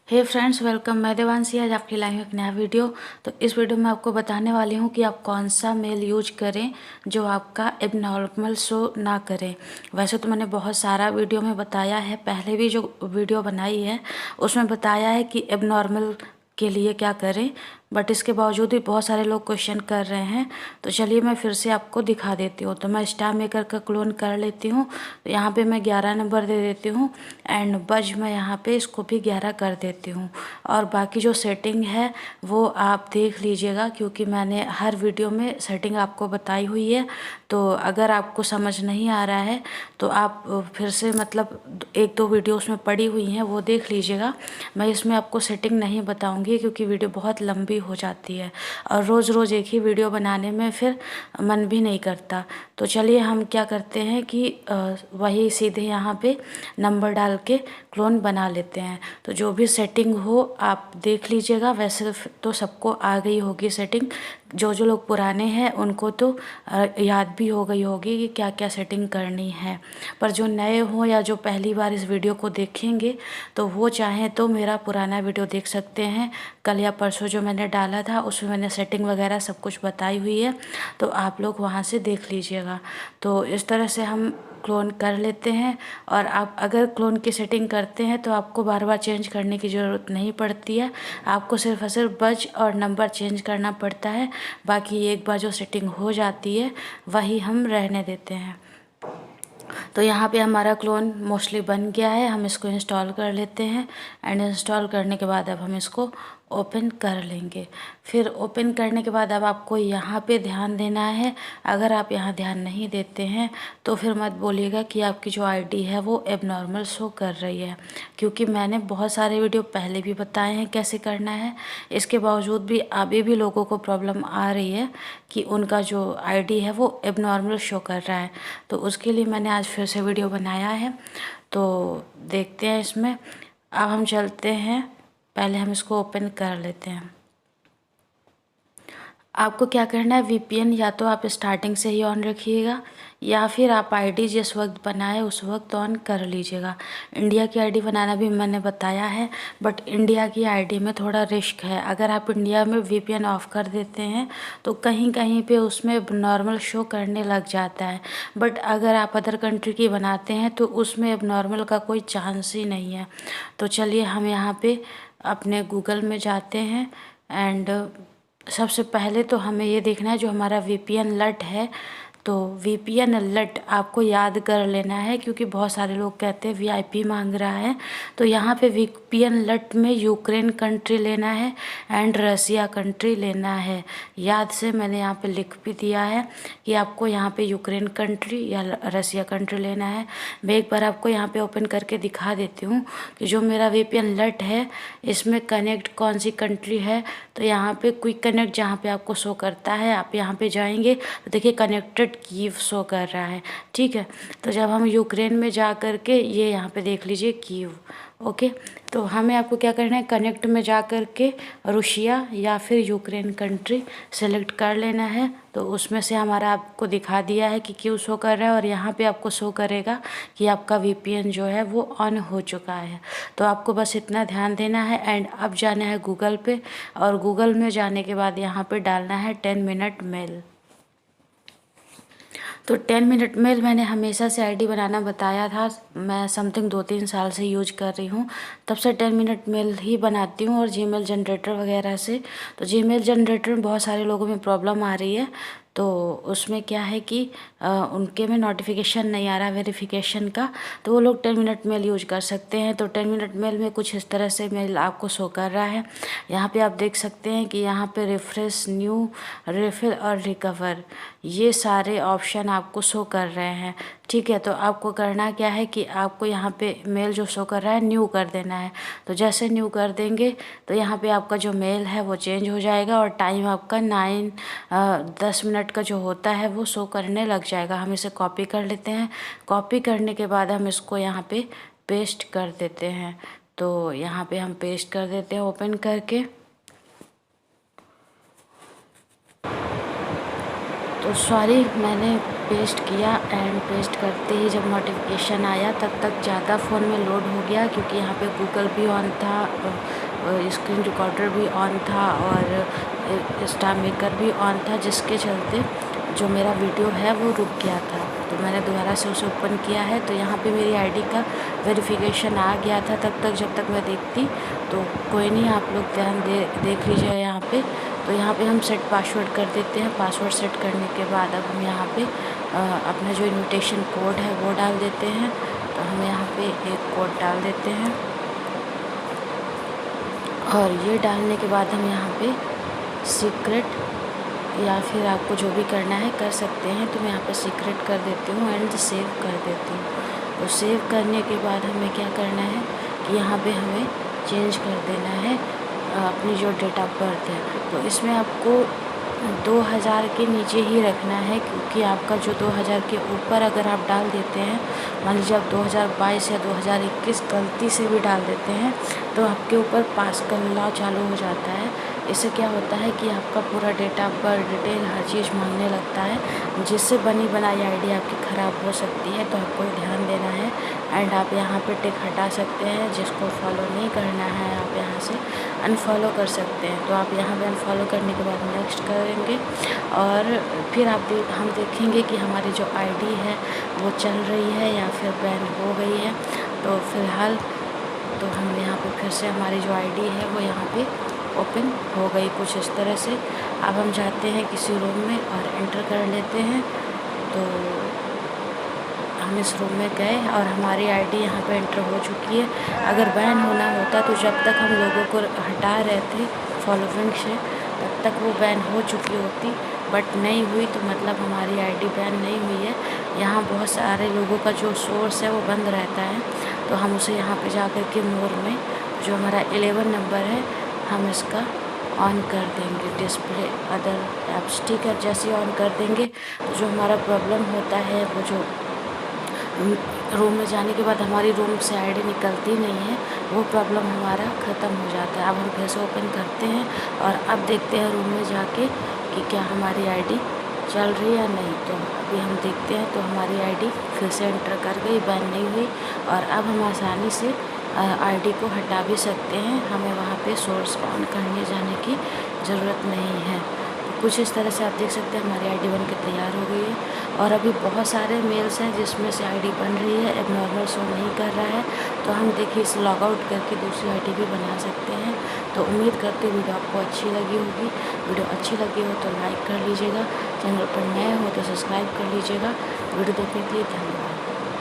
हे friends, welcome. मैं देवांशी आज आपके लाई हूँ एक नया वीडियो। तो इस वीडियो में आपको बताने वाली हूँ कि आप कौन सा मेल यूज करें जो आपका एबनॉर्मल शो ना करें। वैसे तो मैंने बहुत सारा वीडियो में बताया है, पहले भी जो वीडियो बनाई है उसमें बताया है कि एबनॉर्मल के लिए क्या करें, बट इसके बावजूद भी बहुत सारे लोग क्वेश्चन कर रहे हैं। तो चलिए मैं फिर से आपको दिखा देती हूँ। तो मैं स्टार मेकर का क्लोन कर लेती हूँ। तो यहाँ पे मैं 11 नंबर दे देती हूँ एंड बज मैं यहाँ पे इसको भी 11 कर देती हूँ। और बाकी जो सेटिंग है वो आप देख लीजिएगा, क्योंकि मैंने हर वीडियो में सेटिंग आपको बताई हुई है। तो अगर आपको समझ नहीं आ रहा है तो आप फिर से एक दो वीडियो उसमें पड़ी हुई हैं वो देख लीजिएगा। मैं इसमें आपको सेटिंग नहीं बताऊंगी क्योंकि वीडियो बहुत लंबी हो जाती है और रोज़ रोज़ एक ही वीडियो बनाने में फिर मन भी नहीं करता। तो चलिए हम क्या करते हैं कि वही सीधे यहाँ पे नंबर डाल के क्लोन बना लेते हैं। तो जो भी सेटिंग हो आप देख लीजिएगा। वैसे तो सबको आ गई होगी सेटिंग, जो जो लोग पुराने हैं उनको तो याद भी हो गई होगी कि क्या क्या सेटिंग करनी है। पर जो नए हों या जो पहली बार इस वीडियो को देखेंगे तो वो चाहें तो मेरा पुराना वीडियो देख सकते हैं। कल या परसों जो मैंने डाला था उसमें मैंने सेटिंग वगैरह सब कुछ बताई हुई है, तो आप लोग वहाँ से देख लीजिएगा। तो इस तरह से हम क्लोन कर लेते हैं। और आप अगर क्लोन की सेटिंग करते हैं तो आपको बार बार चेंज करने की ज़रूरत नहीं पड़ती है। आपको सिर्फ और सिर्फ बज और नंबर चेंज करना पड़ता है। बाकी एक बार जो सेटिंग हो जाती है वही हम रहने देते हैं। तो यहाँ पे हमारा क्लोन मोस्टली बन गया है। हम इसको इंस्टॉल कर लेते हैं एंड इंस्टॉल करने के बाद अब हम इसको ओपन कर लेंगे। फिर ओपन करने के बाद अब आपको यहाँ पे ध्यान देना है। अगर आप यहाँ ध्यान नहीं देते हैं तो फिर मत बोलिएगा कि आपकी जो आईडी है वो एबनॉर्मल शो कर रही है, क्योंकि मैंने बहुत सारे वीडियो पहले भी बताए हैं कैसे करना है। इसके बावजूद भी अभी भी लोगों को प्रॉब्लम आ रही है कि उनका जो आईडी है वो एबनॉर्मल शो कर रहा है। तो उसके लिए मैंने आज फिर से वीडियो बनाया है। तो देखते हैं इसमें। अब हम चलते हैं, पहले हम इसको ओपन कर लेते हैं। आपको क्या करना है, वीपीएन या तो आप स्टार्टिंग से ही ऑन रखिएगा या फिर आप आईडी जिस वक्त बनाए उस वक्त ऑन कर लीजिएगा। इंडिया की आईडी बनाना भी मैंने बताया है, बट इंडिया की आईडी में थोड़ा रिस्क है। अगर आप इंडिया में वीपीएन ऑफ कर देते हैं तो कहीं कहीं पे उसमें नॉर्मल शो करने लग जाता है, बट अगर आप अदर कंट्री की बनाते हैं तो उसमें अब नॉर्मल का कोई चांस ही नहीं है। तो चलिए हम यहाँ पे अपने गूगल में जाते हैं एंड सबसे पहले तो हमें ये देखना है जो हमारा वीपीएन लट है। तो वीपीएन लट आपको याद कर लेना है, क्योंकि बहुत सारे लोग कहते हैं वीआईपी मांग रहा है। तो यहाँ पे वीपीएन लट में यूक्रेन कंट्री लेना है एंड रसिया कंट्री लेना है। याद से मैंने यहाँ पे लिख भी दिया है कि आपको यहाँ पे यूक्रेन कंट्री या रसिया कंट्री लेना है। मैं एक बार आपको यहाँ पे ओपन करके दिखा देती हूँ कि जो मेरा वीपीएन लट है इसमें कनेक्ट कौन सी कंट्री है। तो यहाँ पे क्विक कनेक्ट जहाँ पे आपको शो करता है, आप यहाँ पे जाएंगे तो देखिए कनेक्टेड कीव शो कर रहा है। ठीक है, तो जब हम यूक्रेन में जा कर के ये यहाँ पे देख लीजिए कीव। ओके, तो हमें आपको क्या करना है, कनेक्ट में जा कर के रूसिया या फिर यूक्रेन कंट्री सेलेक्ट कर लेना है। तो उसमें से हमारा आपको दिखा दिया है कि क्यों शो कर रहा है, और यहाँ पे आपको शो करेगा कि आपका वीपीएन जो है वो ऑन हो चुका है। तो आपको बस इतना ध्यान देना है एंड अब जाना है गूगल पे, और गूगल में जाने के बाद यहाँ पे डालना है 10 मिनट मेल। तो 10 मिनट मेल मैंने हमेशा से आईडी बनाना बताया था। मैं समथिंग 2-3 साल से यूज कर रही हूँ, तब से 10 मिनट मेल ही बनाती हूँ, और जीमेल जनरेटर वगैरह से। तो जीमेल जनरेटर में बहुत सारे लोगों में प्रॉब्लम आ रही है। तो उसमें क्या है कि उनके में नोटिफिकेशन नहीं आ रहा वेरिफिकेशन का, तो वो लोग 10 मिनट मेल यूज कर सकते हैं। तो 10 मिनट मेल में कुछ इस तरह से मेल आपको शो कर रहा है। यहाँ पे आप देख सकते हैं कि यहाँ पे रिफ्रेश, न्यू, रिफिल और रिकवर, ये सारे ऑप्शन आपको शो कर रहे हैं। ठीक है, तो आपको करना क्या है कि आपको यहाँ पे मेल जो शो कर रहा है न्यू कर देना है। तो जैसे न्यू कर देंगे तो यहाँ पे आपका जो मेल है वो चेंज हो जाएगा, और टाइम आपका 10 मिनट का जो होता है वो शो करने लग जाएगा। हम इसे कॉपी कर लेते हैं। कॉपी करने के बाद हम इसको यहाँ पे पेस्ट कर देते हैं। तो यहाँ पे हम पेस्ट कर देते हैं ओपन करके। तो सॉरी, मैंने पेस्ट किया एंड पेस्ट करते ही जब नोटिफिकेशन आया तब तक ज़्यादा फ़ोन में लोड हो गया, क्योंकि यहाँ पे गूगल भी ऑन था, स्क्रीन रिकॉर्डर भी ऑन था और स्टार मेकर भी ऑन था, जिसके चलते जो मेरा वीडियो है वो रुक गया था। तो मैंने दोबारा से उसे ओपन किया है, तो यहाँ पे मेरी आईडी का वेरिफिकेशन आ गया था तब तक जब तक मैं देखती। तो कोई नहीं, आप लोग ध्यान देख लीजिए यहाँ पे। तो यहाँ पे हम सेट पासवर्ड कर देते हैं। पासवर्ड सेट करने के बाद अब हम यहाँ पे अपना जो इनविटेशन कोड है वो डाल देते हैं। तो हम यहाँ पे एक कोड डाल देते हैं और ये डालने के बाद हम यहाँ पे सीक्रेट या फिर आपको जो भी करना है कर सकते हैं। तो मैं यहाँ पे सीक्रेट कर देती हूँ एंड सेव कर देती हूँ। तो सेव करने के बाद हमें क्या करना है कि यहाँ पे हमें चेंज कर देना है अपनी जो डेट ऑफ बर्थ है। तो इसमें आपको 2000 के नीचे ही रखना है, क्योंकि आपका जो 2000 के ऊपर अगर आप डाल देते हैं, मान लीजिए आप 2022 या 2021 गलती से भी डाल देते हैं, तो आपके ऊपर पास का लॉ चालू हो जाता है। इससे क्या होता है कि आपका पूरा डेट ऑफ बर्थ डिटेल हर चीज़ मांगने लगता है, जिससे बनी बनाई आईडी आपकी ख़राब हो सकती है। तो आपको ध्यान देना है एंड आप यहाँ पे टिक हटा सकते हैं। जिसको फॉलो नहीं करना है आप यहाँ से अनफॉलो कर सकते हैं। तो आप यहाँ पे अनफॉलो करने के बाद नेक्स्ट करेंगे और फिर हम देखेंगे कि हमारी जो आईडी है वो चल रही है या फिर बैन हो गई है। तो फ़िलहाल तो हम यहाँ पे फिर से हमारी जो आईडी है वो यहाँ पे ओपन हो गई कुछ इस तरह से। अब हम जाते हैं किसी रूम में और एंटर कर लेते हैं। तो हम इस रूम में गए और हमारी आईडी यहाँ पे एंटर हो चुकी है। अगर बैन होना होता तो जब तक हम लोगों को हटा रहे थे फॉलोइंग से तब तक वो बैन हो चुकी होती, बट नहीं हुई, तो मतलब हमारी आईडी बैन नहीं हुई है। यहाँ बहुत सारे लोगों का जो सोर्स है वो बंद रहता है, तो हम उसे यहाँ पे जा कर के मोर में जो हमारा 11 नंबर है हम इसका ऑन कर देंगे, डिस्प्ले अदर ऐप्स, ठीक है। जैसे ऑन कर देंगे तो जो हमारा प्रॉब्लम होता है वो जो रूम में जाने के बाद हमारी रूम से आईडी निकलती नहीं है, वो प्रॉब्लम हमारा ख़त्म हो जाता है। अब हम फिर से ओपन करते हैं और अब देखते हैं रूम में जाके कि क्या हमारी आईडी चल रही है या नहीं। तो अभी हम देखते हैं तो हमारी आईडी फिर से एंटर कर गई, बैन नहीं हुई। और अब हम आसानी से आईडी को हटा भी सकते हैं, हमें वहाँ पे सोर्स ऑन करने जाने की ज़रूरत नहीं है। तो कुछ इस तरह से आप देख सकते हैं हमारी आईडी बन के तैयार हो गई है। और अभी बहुत सारे मेल्स हैं जिसमें से आईडी बन रही है, एबनॉर्मल शो नहीं कर रहा है। तो हम देखिए इसे लॉग आउट करके दूसरी आईडी भी बना सकते हैं। तो उम्मीद करते वीडियो आपको अच्छी लगी होगी। वीडियो अच्छी लगी हो तो लाइक कर लीजिएगा, चैनल पर नए हो तो सब्सक्राइब कर लीजिएगा। वीडियो देखने के लिए धन्यवाद।